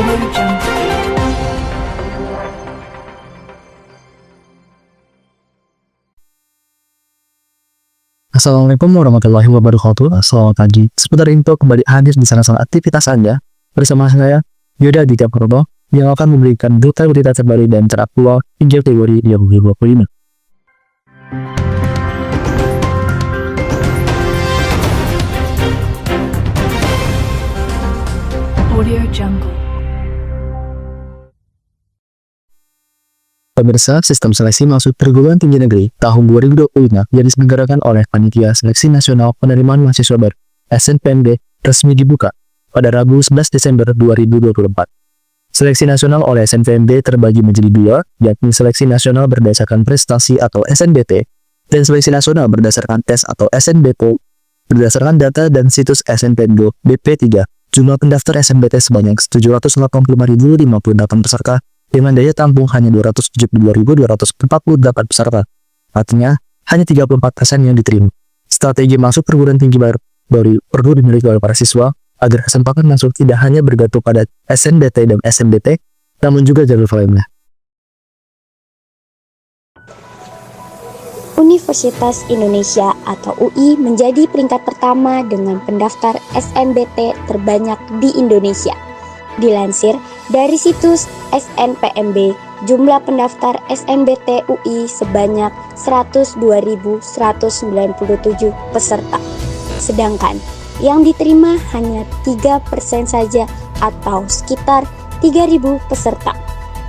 Assalamualaikum warahmatullahi wabarakatuh. Selamat pagi. Seputar info kembali hadir di sana-sana aktivitas Anda bersama saya Yoda Aditya Purbo yang akan memberikan berita-berita terbaru dan teraktual hingga Februari 2025. Audio Jungle. Pemirsa, sistem seleksi masuk perguruan tinggi negeri tahun 2025 yang diselenggarakan oleh Panitia Seleksi Nasional Penerimaan Mahasiswa Baru (SNPNB) resmi dibuka pada Rabu 11 Desember 2024. Seleksi nasional oleh SNPNB terbagi menjadi dua, yakni seleksi nasional berdasarkan prestasi atau SNBT dan seleksi nasional berdasarkan tes atau SNBT. Berdasarkan data dan situs SNPNB BP3, jumlah pendaftar SNBT sebanyak 785.058 peserta dengan daya tampung hanya 272.248 peserta. Artinya, hanya 34% yang diterima. Strategi masuk perguruan tinggi baru perlu dimiliki oleh para siswa agar kesempatan masuk tidak hanya bergantung pada SNBT dan SNBT, namun juga jalur lainnya. Universitas Indonesia atau UI menjadi peringkat pertama dengan pendaftar SNBT terbanyak di Indonesia. Dilansir dari situs SNPNB, jumlah pendaftar SNBT UI sebanyak 102.197 peserta. Sedangkan yang diterima hanya 3% saja atau sekitar 3.000 peserta.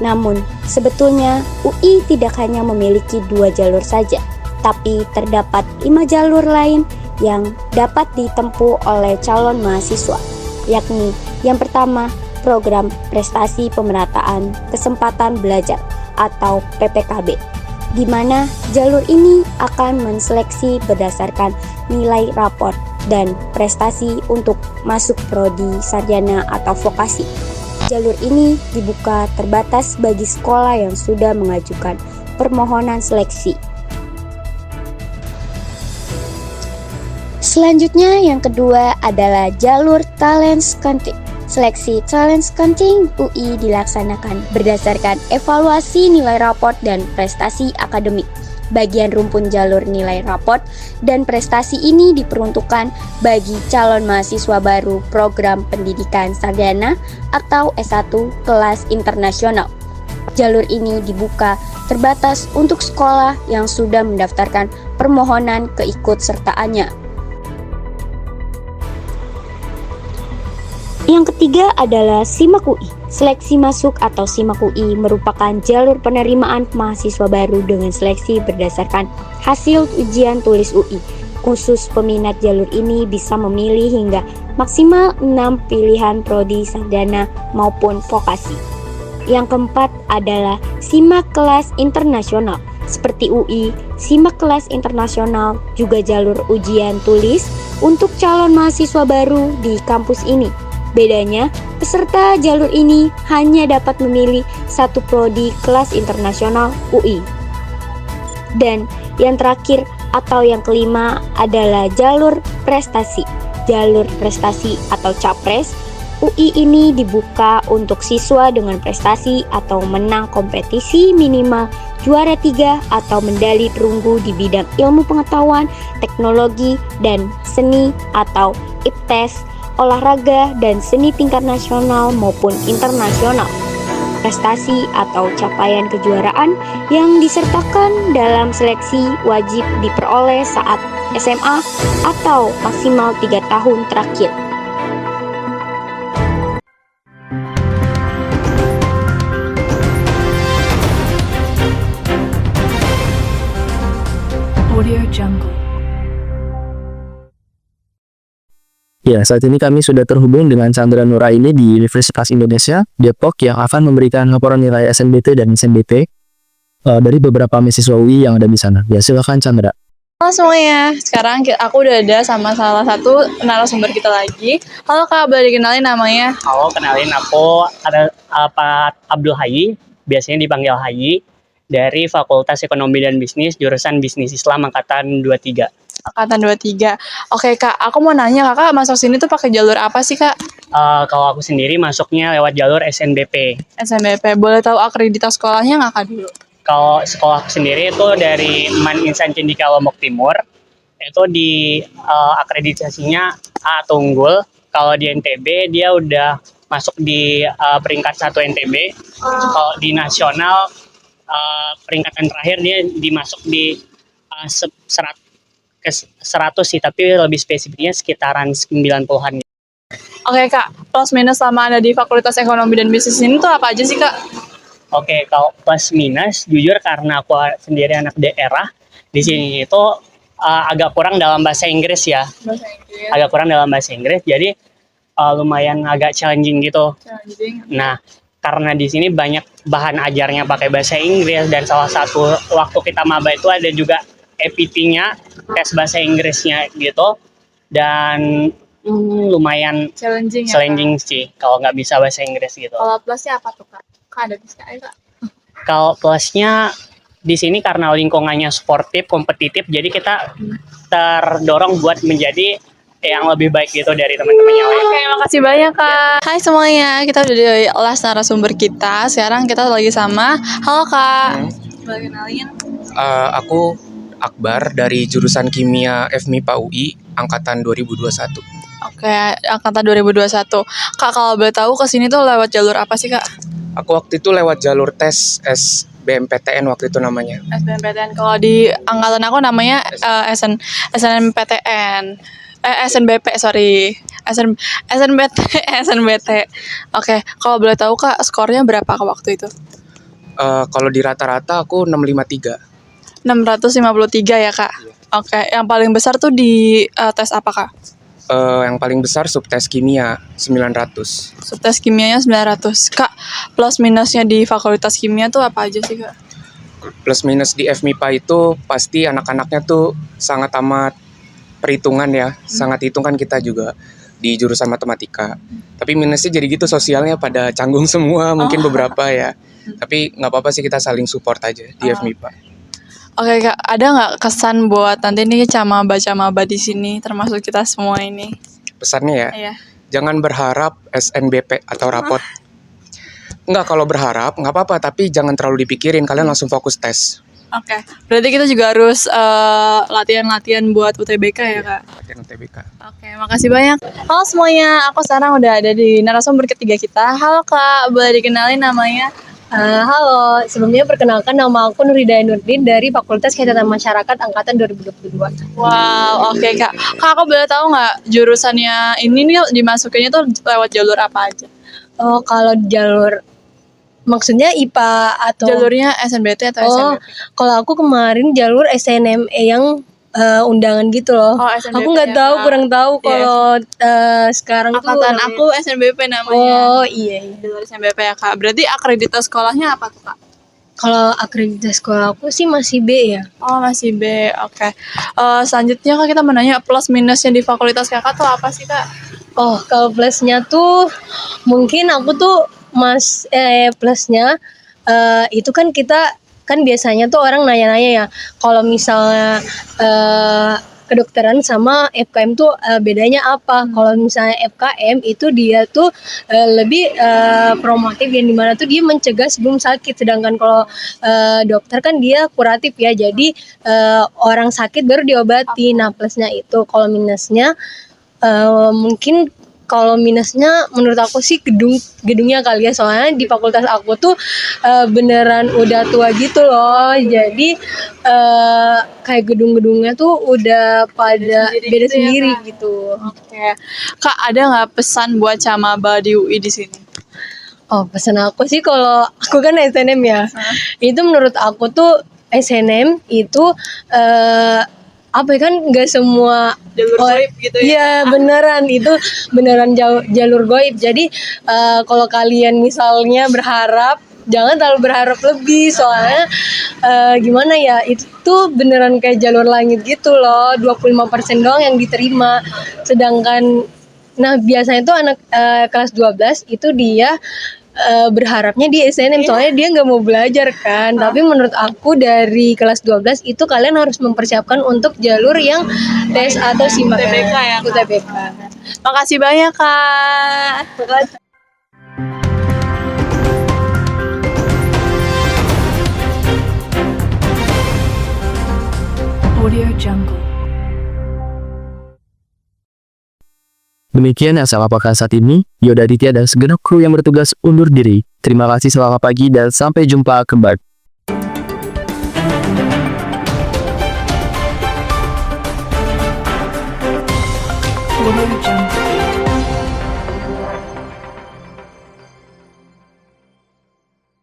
Namun, sebetulnya UI tidak hanya memiliki 2 jalur saja, tapi terdapat 5 jalur lain yang dapat ditempuh oleh calon mahasiswa, yakni yang pertama, Program Prestasi Pemerataan Kesempatan Belajar atau PPKB, di mana jalur ini akan menseleksi berdasarkan nilai rapor dan prestasi untuk masuk prodi, sarjana, atau vokasi. Jalur ini dibuka terbatas bagi sekolah yang sudah mengajukan permohonan seleksi. Selanjutnya yang kedua adalah jalur talent scouting. Seleksi talent scouting UI dilaksanakan berdasarkan evaluasi nilai raport dan prestasi akademik. Bagian rumpun jalur nilai raport dan prestasi ini diperuntukkan bagi calon mahasiswa baru program pendidikan sarjana atau S1 kelas internasional. Jalur ini dibuka terbatas untuk sekolah yang sudah mendaftarkan permohonan keikutsertaannya. Yang ketiga adalah SIMAK UI. Seleksi masuk atau SIMAK UI merupakan jalur penerimaan mahasiswa baru dengan seleksi berdasarkan hasil ujian tulis UI. Khusus peminat jalur ini bisa memilih hingga maksimal 6 pilihan prodi sarjana maupun vokasi. Yang keempat adalah SIMAK kelas internasional. Seperti UI, SIMAK kelas internasional juga jalur ujian tulis untuk calon mahasiswa baru di kampus ini. Bedanya, peserta jalur ini hanya dapat memilih satu prodi kelas internasional UI. Dan yang terakhir atau yang kelima adalah jalur prestasi. Jalur prestasi atau capres UI ini dibuka untuk siswa dengan prestasi atau menang kompetisi minimal juara 3 atau medali perunggu di bidang ilmu pengetahuan, teknologi, dan seni atau IPTES, olahraga dan seni tingkat nasional maupun internasional. Prestasi atau capaian kejuaraan yang disertakan dalam seleksi wajib diperoleh saat SMA atau maksimal 3 tahun terakhir. Audio Jungle. Ya, saat ini kami sudah terhubung dengan Chandra Nuraini di Universitas Indonesia, Depok yang akan memberikan laporan nilai SNBT dan SNBT dari beberapa mahasiswa UI yang ada di sana. Ya, silakan Chandra. Halo semuanya, sekarang aku udah ada sama salah satu narasumber kita lagi. Halo Kak, boleh dikenalin namanya? Halo, kenalin aku ada Pak Abdul Hayy, biasanya dipanggil Hayy, dari Fakultas Ekonomi dan Bisnis, jurusan Bisnis Islam Angkatan 23. Angkatan 23. Oke Kak, aku mau nanya Kakak masuk sini tuh pakai jalur apa sih Kak? Kalau aku sendiri masuknya lewat jalur SNBP. SNBP. Boleh tahu akreditas sekolahnya nggak Kak dulu? Kalau sekolah sendiri itu dari Man Insan Cendika Lombok Timur, itu di akreditasinya A atau unggul. Kalau di NTB dia udah masuk di peringkat 1 NTB. Kalau di nasional peringkatan terakhir dia dimasuk di 100 sih, tapi lebih spesifiknya sekitaran 90-an. Oke Kak, plus minus sama ada di Fakultas Ekonomi dan Bisnis ini tuh apa aja sih Kak? Oke, kalau plus minus, jujur karena aku sendiri anak daerah, di sini itu agak kurang dalam bahasa Inggris ya. Bahasa Inggris. Agak kurang dalam bahasa Inggris, jadi lumayan agak challenging gitu. Nah, karena di sini banyak bahan ajarnya pakai bahasa Inggris, dan salah satu waktu kita maba itu ada juga EPT-nya, tes bahasa Inggrisnya gitu, dan lumayan Challenging ya challenging sih kalau nggak bisa bahasa Inggris gitu. Kak? Kalau plusnya apa tuh Kak? Kak ada bisa Kak? Kalau plusnya di sini karena lingkungannya sportif, kompetitif, jadi kita terdorong buat menjadi yang lebih baik gitu dari teman-teman yang lain. Oke, makasih banyak Kak. Hai semuanya, kita udah di kelas narasumber kita. Sekarang kita lagi sama, halo Kak. Boleh kenalin? Aku Akbar dari jurusan Kimia FMIPA UI angkatan 2021. Oke, angkatan 2021. Kak, kalau boleh tahu kesini tuh lewat jalur apa sih Kak? Aku waktu itu lewat jalur tes SBMPTN waktu itu namanya. SBMPTN. Kalau di angkatan aku namanya SNMPTN. SNBP, sorry. SNBT, SNBT. Oke, kalau boleh tahu Kak, skornya berapa Kak waktu itu? Kalau di rata-rata aku 653. 653 ya Kak? Oke, yang paling besar tuh di tes apa Kak? Yang paling besar subtes kimia 900. Subtes kimianya 900. Kak, plus minusnya di fakultas kimia tuh apa aja sih Kak? Plus minus di FMIPA itu pasti anak-anaknya tuh sangat amat perhitungan ya. Sangat hitung kan kita juga di jurusan matematika. Tapi minusnya jadi gitu, sosialnya pada canggung semua mungkin beberapa ya. Tapi nggak apa-apa sih, kita saling support aja di FMIPA. Oke Kak, ada nggak kesan buat nanti nih camaba di sini, termasuk kita semua ini? Pesannya ya, Iya. jangan berharap SNBP atau rapot. Enggak, kalau berharap nggak apa-apa, tapi jangan terlalu dipikirin, kalian langsung fokus tes. Oke, berarti kita juga harus latihan-latihan buat UTBK ya Kak? Latihan UTBK. Oke, makasih banyak. Halo semuanya, aku sekarang udah ada di narasumber ketiga kita. Halo Kak, boleh dikenalin namanya? Halo, sebelumnya perkenalkan nama aku Nurhidayah Nurdin dari Fakultas Kesehatan Masyarakat Angkatan 2022. Wow, oke Kak. Kak, aku boleh tahu nggak jurusannya ini nih dimasukinnya tuh lewat jalur apa aja? Oh, kalau jalur maksudnya IPA atau Jalurnya SNBT atau Oh, SNBP? kalau aku kemarin jalur SNME yang undangan gitu loh. Oh, SNBP Aku nggak ya, tahu, Kak. kurang tahu Iya. kalau sekarang tuh Angkatan namanya- aku SNBP namanya. Oh iya, iya. Jalur SNBP ya Kak. Berarti akreditas sekolahnya apa tuh Kak? Kalau akreditasi sekolah aku sih masih B ya. Oh masih B, oke. Selanjutnya Kak kita menanya plus minusnya di fakultas Kakak tuh apa sih Kak? Oh, kalau plusnya tuh mungkin aku tuh plusnya itu kan kita kan biasanya tuh orang nanya-nanya ya kalau misalnya kedokteran sama FKM tuh bedanya apa? Kalau misalnya FKM itu dia tuh lebih promotif, yang dimana tuh dia mencegah sebelum sakit, sedangkan kalau dokter kan dia kuratif ya, jadi orang sakit baru diobati. Nah plusnya itu. Kalau minusnya mungkin kalau minusnya menurut aku sih gedungnya kali ya, soalnya di fakultas aku tuh beneran udah tua gitu loh, jadi kayak gedung-gedungnya tuh udah pada beda sendiri Kak? gitu. Oke. Kak ada nggak pesan buat camaba di UI di sini? Oh, pesan aku sih, kalau aku kan SNM ya, itu menurut aku tuh SNM itu apa ya, kan nggak semua Jalur goib gitu ya? Iya beneran, itu beneran jalur goib. Jadi kalau kalian misalnya berharap, jangan terlalu berharap lebih, soalnya gimana ya, itu tuh beneran kayak jalur langit gitu loh, 25% doang yang diterima. Sedangkan nah biasanya tuh anak kelas 12 itu dia berharapnya di SNM soalnya dia nggak mau belajar kan. Tapi menurut aku dari kelas 12 itu kalian harus mempersiapkan untuk jalur yang tes atau SIMAK UTBK ya, Kak? UTBK. Makasih banyak, Kak. Audio Jungle. Demikian yang saya laporkan saat ini. Yoda Aditya dan segenap kru yang bertugas undur diri. Terima kasih, selamat pagi, dan sampai jumpa kembali. Audio Jungle.